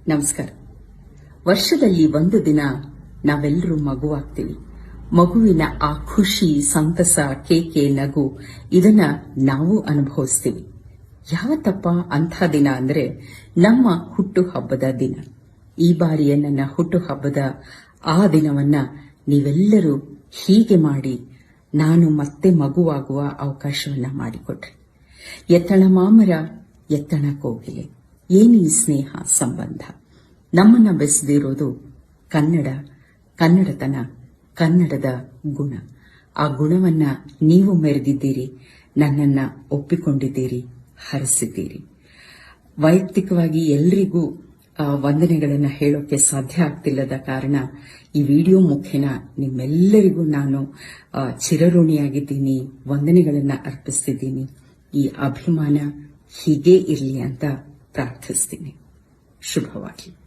ನಮಸ್ಕಾರ. ವರ್ಷದಲ್ಲಿ ಒಂದು ದಿನ ನಾವೆಲ್ಲರೂ ಮಗುವಾಗ್ತೀವಿ. ಮಗುವಿನ ಆ ಖುಷಿ, ಸಂತಸ, ಕೇಕೆ, ನಗು ಇದನ್ನ ನಾವು ಅನುಭವಿಸ್ತೀವಿ. ಯಾವತ್ತಪ್ಪ ಅಂಥ ದಿನ ಅಂದ್ರೆ ನಮ್ಮ ಹುಟ್ಟು ಹಬ್ಬದ ದಿನ. ಈ ಬಾರಿಯ ನನ್ನ ಹುಟ್ಟು ಹಬ್ಬದ ಆ ದಿನವನ್ನ ನೀವೆಲ್ಲರೂ ಹೀಗೆ ಮಾಡಿ ನಾನು ಮತ್ತೆ ಮಗುವಾಗುವ ಅವಕಾಶವನ್ನ ಮಾಡಿಕೊಟ್ರಿ. ಎತ್ತಣ ಮಾಮರ, ಎತ್ತಣ ಕೋಗಿಲೆ, ಏನೀ ಸ್ನೇಹ ಸಂಬಂಧ. ನಮ್ಮನ್ನ ಬೆಸೆದಿರೋದು ಕನ್ನಡ, ಕನ್ನಡತನ, ಕನ್ನಡದ ಗುಣ. ಆ ಗುಣವನ್ನ ನೀವು ಮೆರೆದಿದ್ದೀರಿ, ನನ್ನನ್ನ ಒಪ್ಪಿಕೊಂಡಿದ್ದೀರಿ, ಹರಸಿದ್ದೀರಿ. ವೈಯಕ್ತಿಕವಾಗಿ ಎಲ್ರಿಗೂ ವಂದನೆಗಳನ್ನ ಹೇಳೋಕೆ ಸಾಧ್ಯ ಆಗ್ತಿಲ್ಲದ ಕಾರಣ ಈ ವಿಡಿಯೋ ಮುಖೇನ ನಿಮ್ಮೆಲ್ಲರಿಗೂ ನಾನು ಚಿರಋಣಿಯಾಗಿದ್ದೀನಿ, ವಂದನೆಗಳನ್ನ ಅರ್ಪಿಸ್ತಿದ್ದೀನಿ. ಈ ಅಭಿಮಾನ ಹೀಗೇ ಇರಲಿ ಅಂತ ಪ್ರಾರ್ಥಿಸ್ತೀನಿ. ಶುಭವಾಗಲಿ.